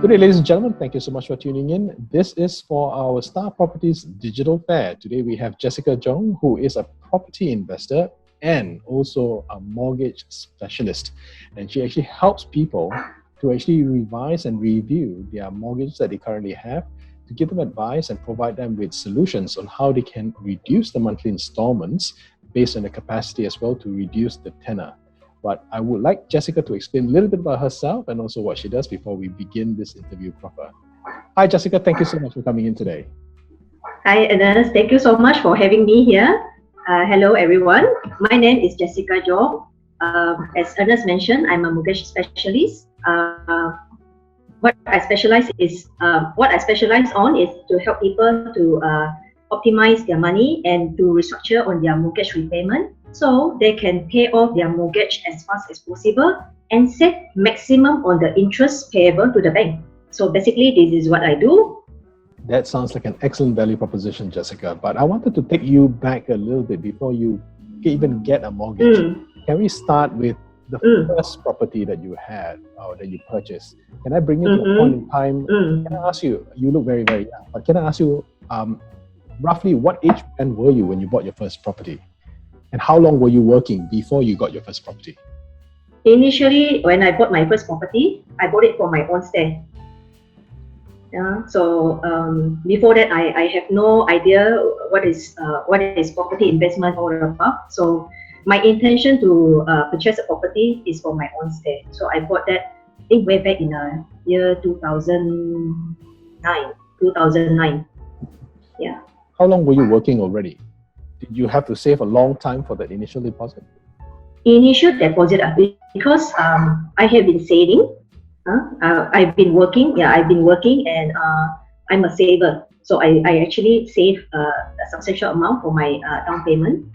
Good day, ladies and gentlemen. Thank you so much for tuning in. This is for our Star Properties Digital Fair. Today we have Jessica Jong, who is a property investor and also a mortgage specialist. And she actually helps people to actually revise and review their mortgage that they currently have, to give them advice and provide them with solutions on how they can reduce the monthly installments based on the capacity as well to reduce the tenor. But I would like Jessica to explain a little bit about herself and also what she does before we begin this interview proper. Hi, Jessica. Thank you so much for coming in today. Hi, Ernest. Thank you so much for having me here. Hello, everyone. My name is Jessica Jong. As Ernest mentioned, I'm a mortgage specialist. What I specialize on is to help people to optimize their money and to restructure on their mortgage repayment, so they can pay off their mortgage as fast as possible and save maximum on the interest payable to the bank. So basically, this is what I do. That sounds like an excellent value proposition, Jessica. But I wanted to take you back a little bit before you even get a mortgage. Can we start with the first property that you had or that you purchased? Can I bring you to a point in time? Can I ask you, you look very, very young, but can I ask you roughly what age and were you when you bought your first property? And how long were you working before you got your first property? Initially, when I bought my first property, I bought it for my own stay. So before that, I have no idea what is property investment all about. So my intention to purchase a property is for my own stay. So I bought that, I think, way back in the year 2009. Yeah. How long were you working already? Did you have to save a long time for that initial deposit? Initial deposit, because I have been saving. I've been working, and I'm a saver. So I actually save a substantial amount for my down payment.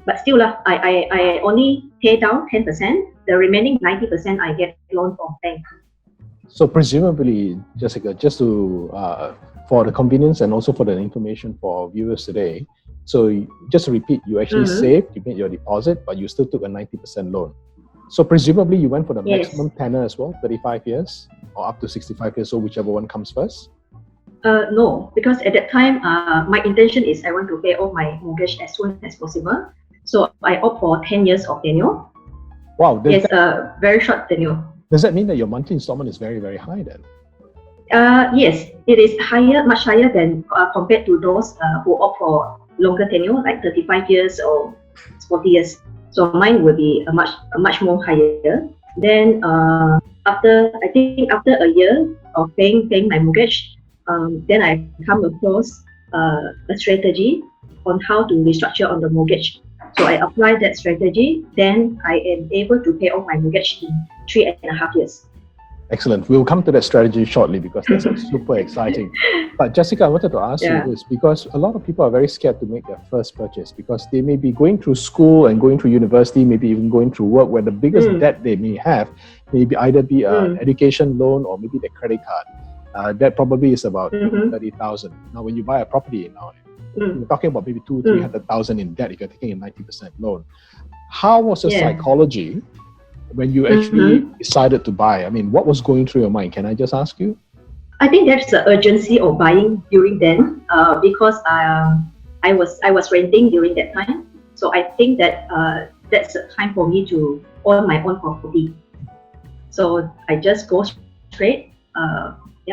But still, I only pay down 10%. The remaining 90% I get loan from bank. So presumably, Jessica, just to for the convenience and also for the information for our viewers today, so just to repeat, you actually saved, you made your deposit, but you still took a 90% loan. So presumably you went for the maximum tenor as well, 35 years or up to 65 years old, whichever one comes first? No, because at that time, my intention is I want to pay off my mortgage as soon as possible. So I opt for 10 years of tenure. Wow. Yes, very short tenure. Does that mean that your monthly installment is very, very high then? Yes, it is higher, much higher than compared to those who opt for longer tenure, like 35 years or 40 years. So mine will be a much more higher. Then after a year of paying my mortgage, then I come across a strategy on how to restructure on the mortgage. So I applied that strategy. Then I am able to pay off my mortgage in 3.5 years. Excellent. We'll come to that strategy shortly because that's super exciting. But Jessica, I wanted to ask you this because a lot of people are very scared to make their first purchase because they may be going through school and going through university, maybe even going through work, where the biggest debt they may have may be either be an education loan or maybe their credit card. That probably is about 30,000. Now, when you buy a property now, we're talking about maybe 200,000-300,000 in debt if you're taking a 90% loan. How was your psychology when you actually decided to buy? I mean, what was going through your mind? Can I just ask you? I think that's the urgency of buying during then, because I was renting during that time. So I think that that's the time for me to own my own property. So I just go straight,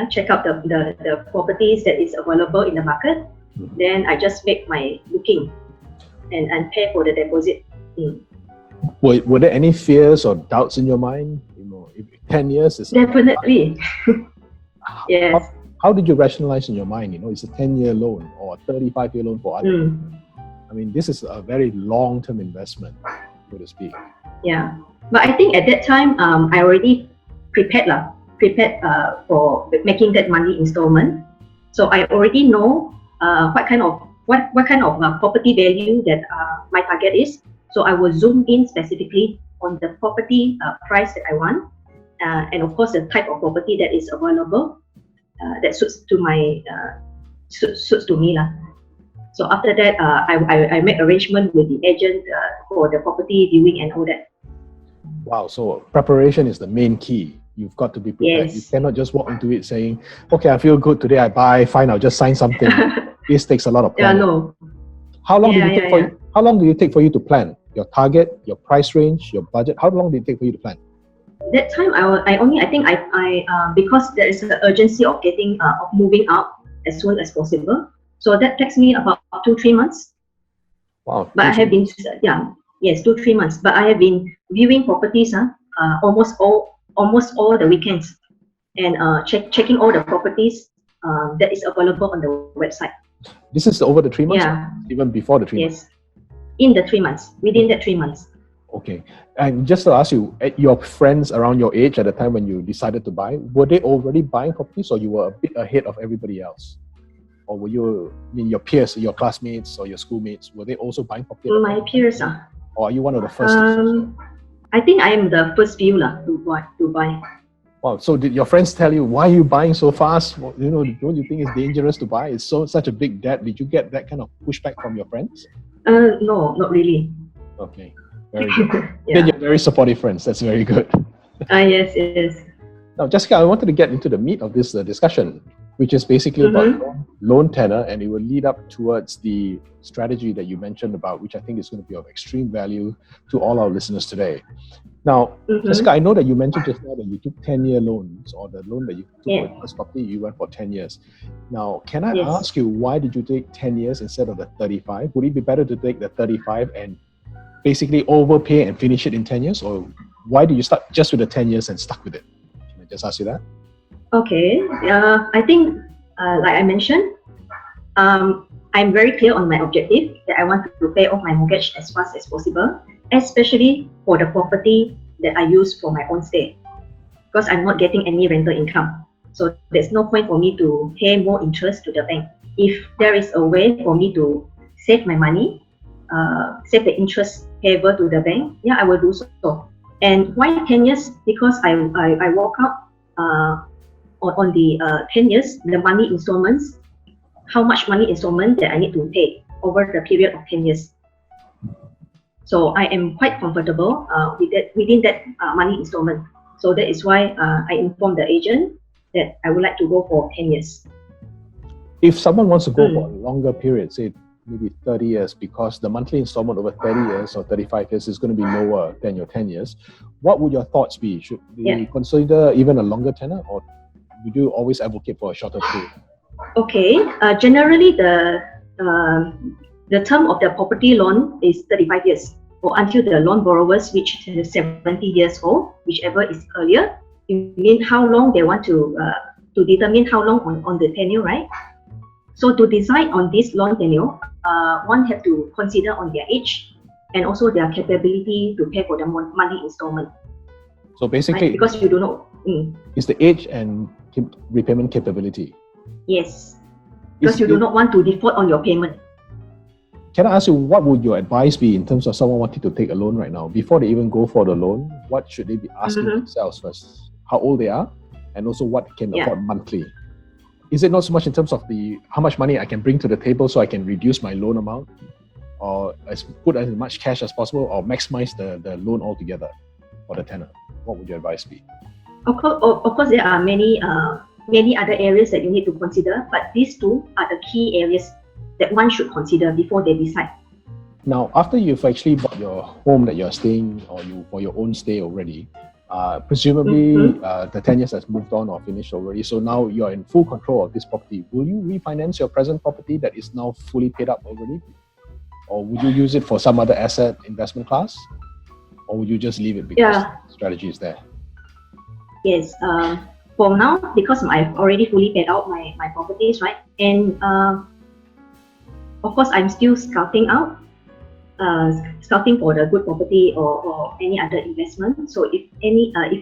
check out the properties that is available in the market. Then I just make my booking and pay for the deposit. Were there any fears or doubts in your mind? You know, if 10 years is definitely. Yes. How did you rationalize in your mind? You know, it's a 10-year loan or a 35-year loan for others. I mean, this is a very long-term investment, so to speak. Yeah, but I think at that time, I already prepared for making that monthly installment. So I already know what kind of property value that my target is. So I will zoom in specifically on the property price that I want, and of course the type of property that is available that suits to me lah. So after that, I make arrangement with the agent for the property viewing and all that. Wow, so preparation is the main key You've got to be prepared. You Yes. cannot just walk into it saying, okay, I feel good today, I buy, fine, I'll just sign something. This takes a lot of Yeah, planning. no. How long Yeah, did it take yeah, for yeah. you? How long did it take for you to plan your target, your price range, your budget? How long did it take for you to plan? That time because there is an urgency of getting of moving out as soon as possible. So that takes me about 2-3 months. Wow. But I have been 2-3 months. But I have been viewing properties almost all the weekends and checking all the properties that is available on the website. This is over the 3 months, Yeah. or even before the 3 months? Yes. In the 3 months, within that 3 months. Okay. And just to ask you, your friends around your age at the time when you decided to buy, were they already buying properties, or you were a bit ahead of everybody else? Or were you, your peers, your classmates or your schoolmates, were they also buying property? My peers Or are you one of the first? I think I am the first few to buy. Wow. So did your friends tell you, why are you buying so fast? Don't you think it's dangerous to buy? It's such a big debt. Did you get that kind of pushback from your friends? No, not really. Okay. Very good. Yeah. Then you're very supportive friends. That's very good. Yes. Now, Jessica, I wanted to get into the meat of this discussion, which is basically about loan tenor, and it will lead up towards the strategy that you mentioned about, which I think is going to be of extreme value to all our listeners today. Now, Jessica, I know that you mentioned just now that you took 10-year loans, or the loan that you took for the first property, you went for 10 years. Now, can I ask you, why did you take 10 years instead of the 35? Would it be better to take the 35 and basically overpay and finish it in 10 years? Or why did you start just with the 10 years and stuck with it? Can I just ask you that? Okay. I think, like I mentioned, I'm very clear on my objective that I want to pay off my mortgage as fast as possible, especially for the property that I use for my own stay, because I'm not getting any rental income. So there's no point for me to pay more interest to the bank. If there is a way for me to save my money, save the interest payable to the bank, I will do so. And why 10 years? Because I work out on the 10 years, the money installments, how much money installment that I need to pay over the period of 10 years. So I am quite comfortable within that money installment. So that is why I informed the agent that I would like to go for 10 years. If someone wants to go for a longer period, say maybe 30 years, because the monthly installment over 30 years or 35 years is going to be lower than your 10 years, what would your thoughts be? Should you consider even a longer tenor, or would you always advocate for a shorter period? Okay, generally the term of the property loan is 35 years, or until the loan borrowers reach 70 years old, whichever is earlier. You mean how long they want to determine how long on the tenure, right? So to decide on this loan tenure, one have to consider on their age and also their capability to pay for the monthly installment. So basically, right? Because you do not. It's the age and repayment capability. Yes, because you do not want to default on your payment. Can I ask you, what would your advice be in terms of someone wanting to take a loan right now? Before they even go for the loan, what should they be asking themselves first? How old they are, and also what can afford monthly? Is it not so much in terms of how much money I can bring to the table so I can reduce my loan amount, or put as much cash as possible, or maximize the loan altogether for the tenor? What would your advice be? Of course, there are many other areas that you need to consider, but these two are the key areas that one should consider before they decide. Now, after you've actually bought your home that you're staying, or for your own stay already, presumably the 10 years has moved on or finished already, so now you're in full control of this property. Will you refinance your present property that is now fully paid up already? Or would you use it for some other asset investment class? Or would you just leave it because the strategy is there? Yes, for now, because I've already fully paid out my properties, right? And of course, I'm still scouting for the good property or any other investment. So if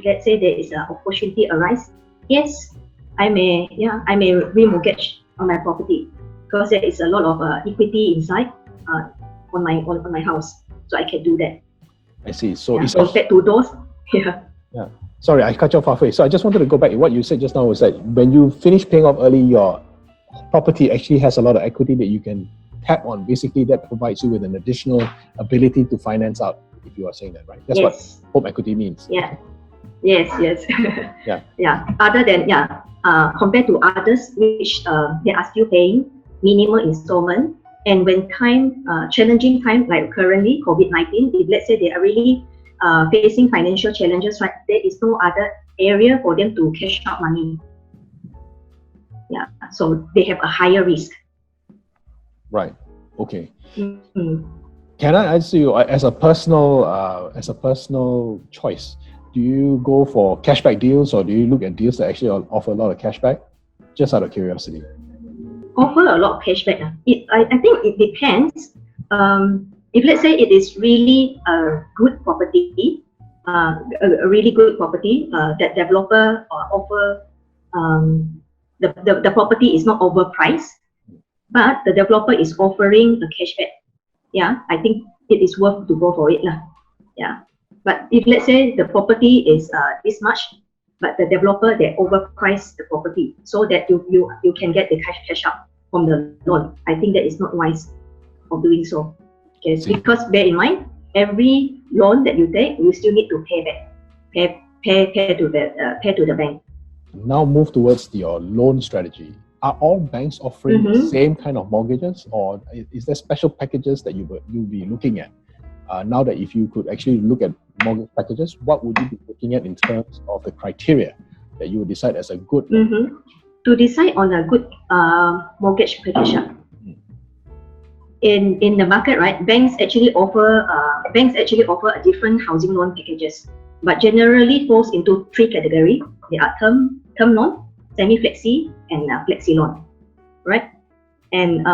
let's say there is an opportunity arise, yes, I may remortgage on my property, because there is a lot of equity inside on my house, so I can do that. I see. So it's compared to those, Sorry, I cut you off halfway. So I just wanted to go back. What you said just now was that when you finish paying off early, your property actually has a lot of equity that you can tap on. Basically, that provides you with an additional ability to finance out, if you are saying that, right? That's what home equity means. Yeah. Yes, yes. Yeah. Yeah. Other than compared to others which they are still paying minimal installment, and when challenging time like currently COVID-19, if let's say they are really facing financial challenges, right, there is no other area for them to cash out money. Yeah. So they have a higher risk. Right. Okay. Mm-hmm. Can I ask you, as a personal choice, do you go for cashback deals or do you look at deals that actually offer a lot of cashback? Just out of curiosity. Offer a lot of cashback. I think it depends. If let's say it is really a good property, a really good property that developer offer, the property is not overpriced, but the developer is offering a cashback. Yeah, I think it is worth to go for it lah. Yeah, but if let's say the property is this much, but the developer they overpriced the property so that you can get the cash out from the loan, I think that is not wise of doing so. Okay, because bear in mind, every loan that you take, you still need to pay back, pay to the bank. Now move towards your loan strategy. Are all banks offering the same kind of mortgages, or is there special packages that you'll be looking at? Now that if you could actually look at mortgage packages, what would you be looking at in terms of the criteria that you would decide as a good to decide on a good mortgage package? In the market, right? Banks actually offer a different housing loan packages, but generally falls into three categories. They are term loan, semi-flexi, and flexi loan, right? And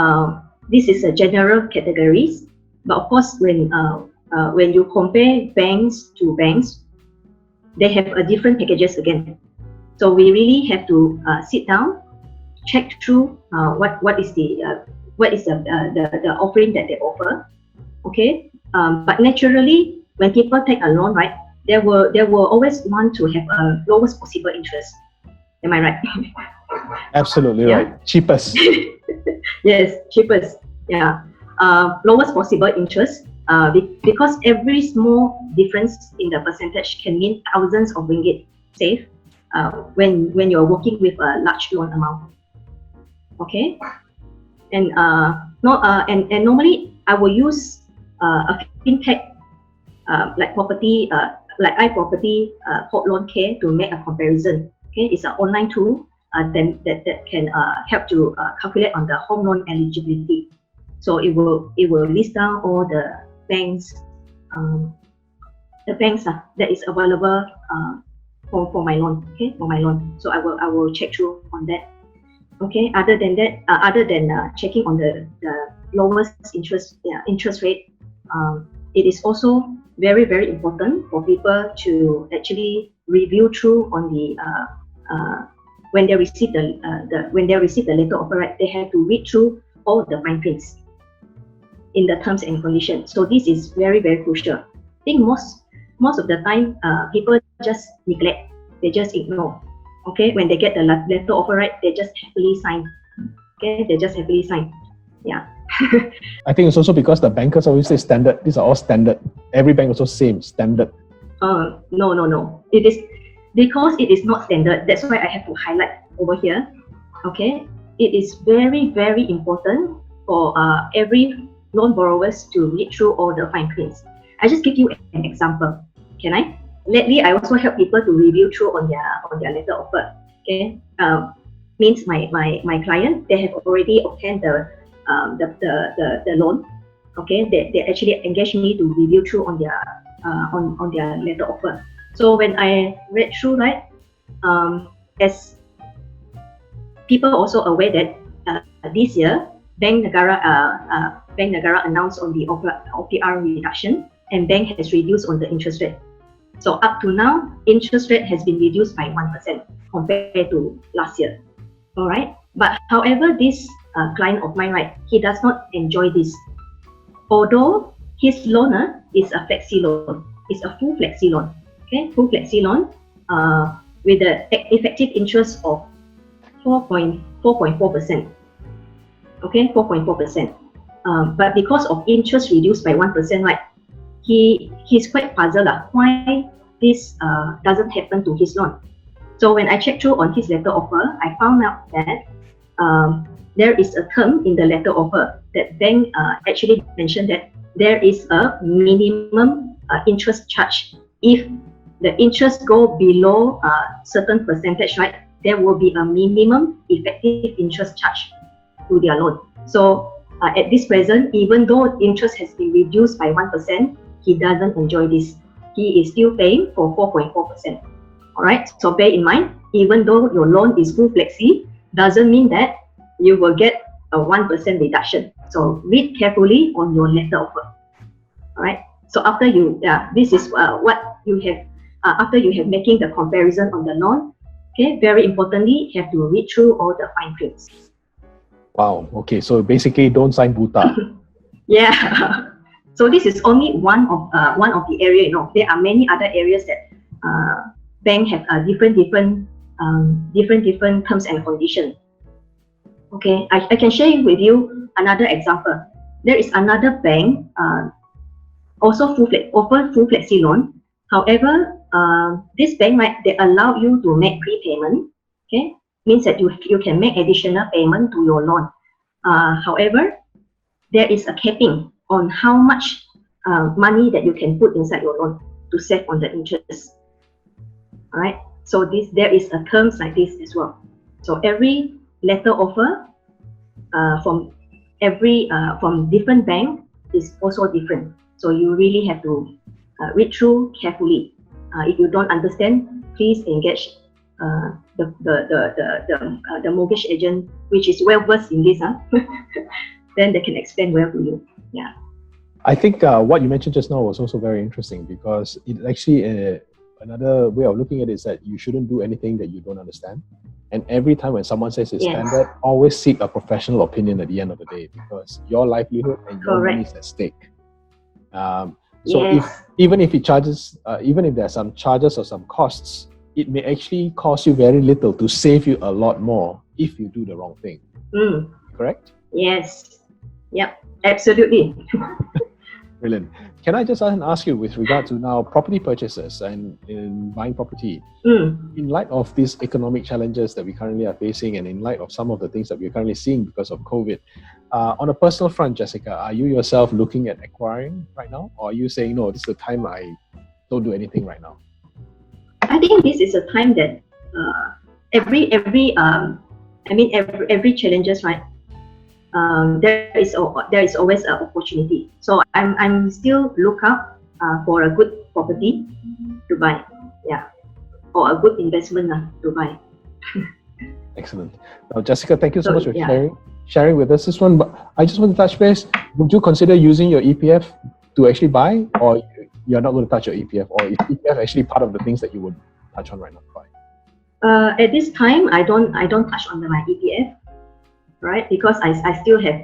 this is a general categories. But of course, when you compare banks to banks, they have a different packages again. So we really have to sit down, check through what is the offering that they offer. Okay, but naturally, when people take a loan, right, they will always want to have a lowest possible interest. Am I right? Absolutely right. Cheapest. Yes, cheapest. Yeah. Lowest possible interest. Because every small difference in the percentage can mean thousands of ringgit save when you're working with a large loan amount. Okay. And normally I will use a fintech like property like iProperty home loan care to make a comparison. Okay, it's an online tool then that can help to calculate on the home loan eligibility. So it will list down all the banks that is available for my loan. Okay, for my loan. So I will check through on that. Okay. Other than that, checking on the lowest interest rate, it is also very, very important for people to actually review through on the when they receive the letter offer, right, they have to read through all the fine prints in the terms and conditions. So this is very, very crucial. I think most of the time people just neglect, they just ignore. Okay, when they get the letter offer, right, they just happily sign. Okay, they just happily sign. Yeah. I think it's also because the bankers always say standard. These are all standard. Every bank also same standard. No. It is because it is not standard. That's why I have to highlight over here. Okay, it is very, very important for every loan borrowers to read through all the fine prints. I just give you an example. Can I? Lately, I also help people to review through on their letter offer. Okay, means my client, they have already obtained the loan. Okay, they actually engage me to review through on their letter offer. So when I read through, right, as people also aware that this year Bank Negara announced on the OPR reduction, and bank has reduced on the interest rate. So up to now, interest rate has been reduced by 1% compared to last year. All right. But however, this client of mine, right, he does not enjoy this. Although his loan is a flexi loan, it's a full flexi loan. Okay, full flexi loan with the effective interest of 4.4%. Okay, 4.4%. But because of interest reduced by 1%, right, he's quite puzzled. Why this doesn't happen to his loan. So when I checked through on his letter offer, I found out that there is a term in the letter offer that bank actually mentioned that there is a minimum interest charge. If the interest go below a certain percentage, right, there will be a minimum effective interest charge to their loan. So at this present, even though interest has been reduced by 1%, he doesn't enjoy this. He is still paying for 4.4%. All right, so bear in mind, even though your loan is full flexi, doesn't mean that you will get a 1% reduction. So read carefully on your letter offer. All right, so after you, this is what you have, after you have making the comparison on the loan, okay, very importantly, you have to read through all the fine prints. Wow, okay, so basically don't sign buta. Yeah, so this is only one of the area, you know, there are many other areas that bank have different terms and conditions. Okay, I can share with you another example. There is another bank also offer full flexi loan. However, this bank, right, they allow you to make prepayment. Okay, means that you can make additional payment to your loan. However, there is a capping on how much money that you can put inside your loan to save on the interest. All right, so there is a terms like this as well. So every letter offer from different bank is also different. So you really have to read through carefully. If you don't understand, please engage the mortgage agent, which is well versed in this. Then they can explain well to you. Yeah. I think what you mentioned just now was also very interesting, because it actually another way of looking at it is that you shouldn't do anything that you don't understand. And every time when someone says it's standard, always seek a professional opinion at the end of the day, because your livelihood and your money is at stake. So even if it charges, even if there's some charges or some costs, it may actually cost you very little to save you a lot more if you do the wrong thing. Correct? Yes. Yep. Absolutely. Brilliant. Can I just ask you, with regard to now property purchases and in buying property, in light of these economic challenges that we currently are facing, and in light of some of the things that we're currently seeing because of COVID, on a personal front, Jessica, are you yourself looking at acquiring right now, or are you saying, no, this is the time I don't do anything right now? I think this is a time that every challenges, right? There is always an opportunity. So I'm still look out for a good property to buy, or a good investment to buy. Excellent. Now, Jessica, thank you so much for sharing with us this one. But I just want to touch base. Would you consider using your EPF to actually buy, or you're not going to touch your EPF, or is EPF actually part of the things that you would touch on right now to buy? At this time, I don't touch on my EPF. Right, because I still have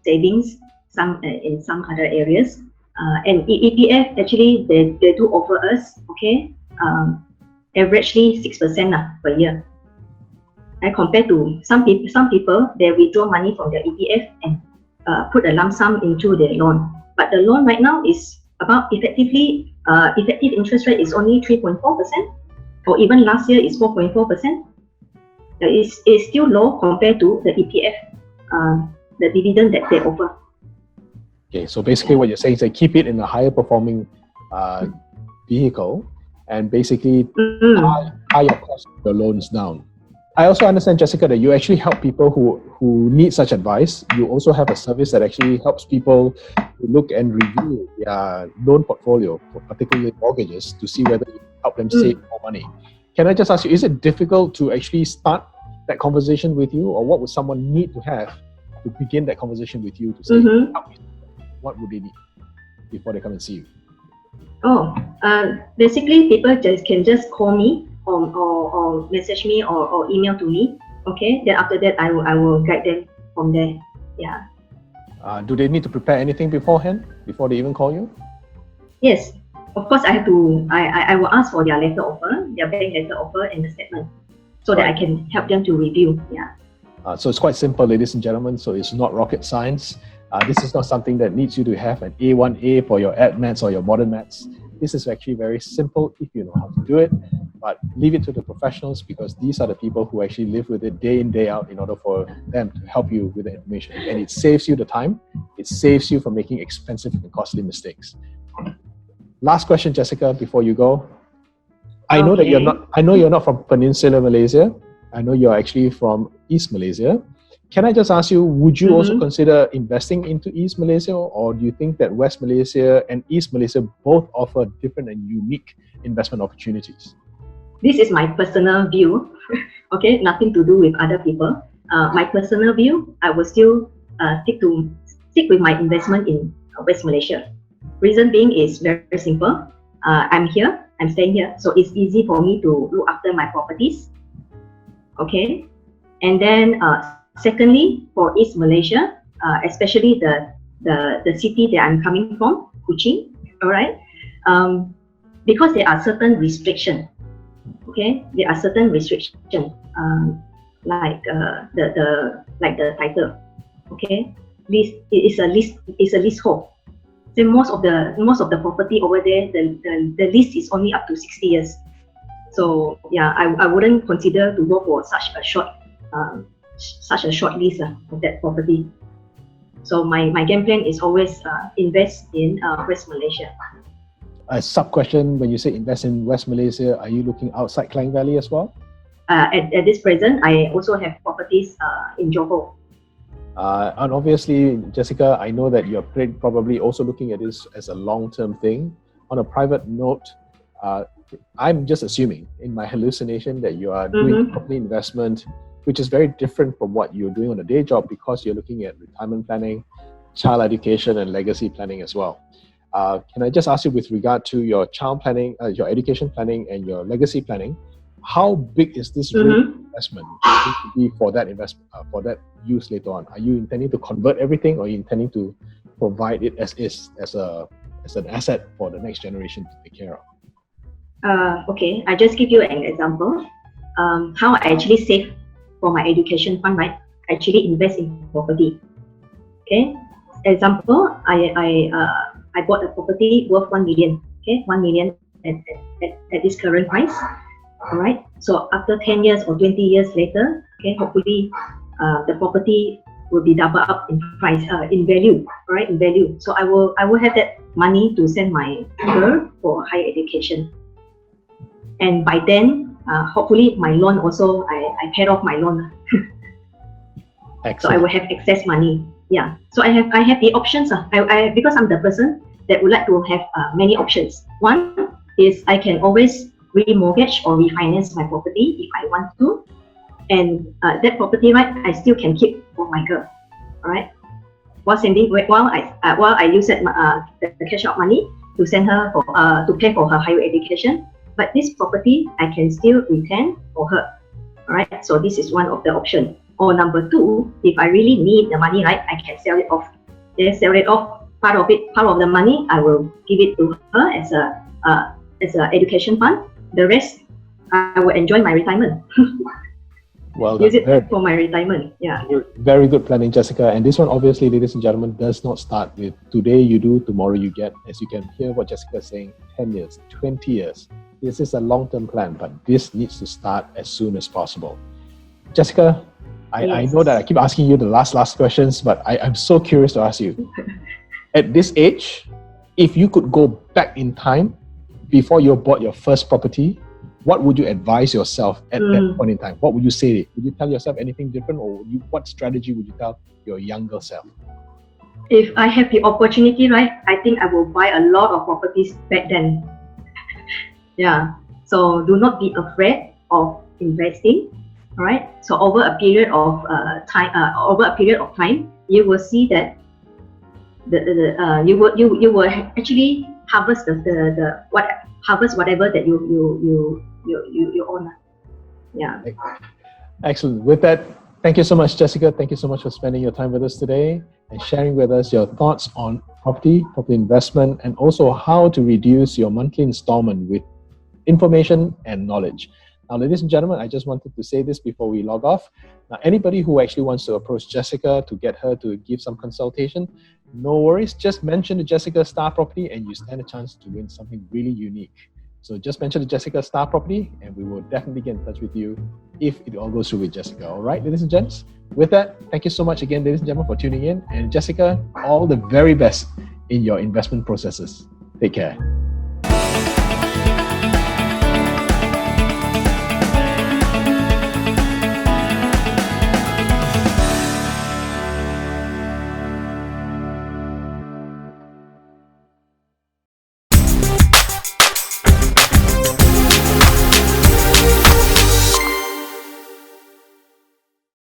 savings in some other areas, and EPF actually they do offer us averagely 6% per year. And compared to some people they withdraw money from their EPF and put a lump sum into their loan. But the loan right now is about effective interest rate is only 3.4%, or even last year is 4.4%. Is still low compared to the EPF, the dividend that they offer. Okay, so basically what you're saying is that keep it in a higher performing vehicle, and basically tie your cost of your loans down. I also understand, Jessica, that you actually help people who need such advice. You also have a service that actually helps people to look and review their loan portfolio, particularly mortgages, to see whether you help them save more money. Can I just ask you, is it difficult to actually start that conversation with you, or what would someone need to have to begin that conversation with you to say, what would they need before they come and see you? Basically, people can just call me or message me or email to me. Okay, then after that, I will guide them from there. Yeah. Do they need to prepare anything beforehand, before they even call you? Yes. Of course, I will ask for their letter offer, their bank letter offer, and the statement, so that I can help them to review. Yeah. So it's quite simple, ladies and gentlemen. So it's not rocket science. This is not something that needs you to have an A1A for your Ad Maths or your Modern Maths. This is actually very simple if you know how to do it, but leave it to the professionals because these are the people who actually live with it day in, day out in order for them to help you with the information. And it saves you the time. It saves you from making expensive and costly mistakes. Last question, Jessica, before you go. I know that you're not from Peninsular Malaysia. I know you're actually from East Malaysia. Can I just ask you, would you also consider investing into East Malaysia, or do you think that West Malaysia and East Malaysia both offer different and unique investment opportunities? This is my personal view, okay, nothing to do with other people. My personal view, I will still stick with my investment in West Malaysia. Reason being is very simple. I'm here, I'm staying here, so it's easy for me to look after my properties. Okay, and then secondly, for East Malaysia, especially the city that I'm coming from, Kuching, all right, because there are certain restrictions. Okay, there are certain restrictions, like the title. Okay, this is a leasehold. So most of the property over there, the lease is only up to 60 years. So yeah, I wouldn't consider to go for such a short lease of that property. So my game plan is always invest in West Malaysia. A sub question: when you say invest in West Malaysia, are you looking outside Klang Valley as well? At this present, I also have properties in Johor. And obviously, Jessica, I know that you're probably also looking at this as a long-term thing. On a private note, I'm just assuming in my hallucination that you are doing property investment, which is very different from what you're doing on a day job because you're looking at retirement planning, child education, and legacy planning as well. Can I just ask you with regard to your child planning, your education planning, and your legacy planning, how big is this investment going to be for that investment, for that use later on? Are you intending to convert everything, or are you intending to provide it as an asset for the next generation to take care of? Okay, I just give you an example. How I actually save for my education fund, right? I actually invest in property. Okay, example, I bought a property worth 1 million. Okay, 1 million at this current price. All right. So after 10 years or 20 years later, okay, hopefully the property will be double up in price, in value, right? In value. So I will have that money to send my girl for higher education. And by then, hopefully my loan also, I paid off my loan. Excellent. So I will have excess money. Yeah. So I have the options. Because I'm the person that would like to have many options. One is I can always remortgage or refinance my property if I want to, and that property, right, I still can keep for my girl. All right. While I use the cash out money to send her for to pay for her higher education. But this property I can still retain for her. All right. So this is one of the options. Or number two, if I really need the money, right, I can sell it off. Then sell it off. Part of the money, I will give it to her as a education fund. The rest, I will enjoy my retirement. Well, use it for my retirement. Yeah. Very good planning, Jessica. And this one, obviously, ladies and gentlemen, does not start with today you do, tomorrow you get. As you can hear what Jessica is saying, 10 years, 20 years. This is a long-term plan, but this needs to start as soon as possible. Jessica, I know that I keep asking you the last questions, but I'm so curious to ask you. At this age, if you could go back in time before you bought your first property, what would you advise yourself at that point in time? What would you say? Would you tell yourself anything different, or what strategy would you tell your younger self? If I have the opportunity, right, I think I will buy a lot of properties back then. Yeah. So do not be afraid of investing. All right. So over a period of time, you will see that you will actually harvest harvest whatever that you own. Yeah. Excellent. With that, thank you so much, Jessica. Thank you so much for spending your time with us today and sharing with us your thoughts on property investment, and also how to reduce your monthly installment with information and knowledge. Now, ladies and gentlemen, I just wanted to say this before we log off. Now, anybody who actually wants to approach Jessica to get her to give some consultation, no worries. Just mention the Jessica Star Property and you stand a chance to win something really unique. So just mention the Jessica Star Property and we will definitely get in touch with you if it all goes through with Jessica. All right, ladies and gents? With that, thank you so much again, ladies and gentlemen, for tuning in. And Jessica, all the very best in your investment processes. Take care.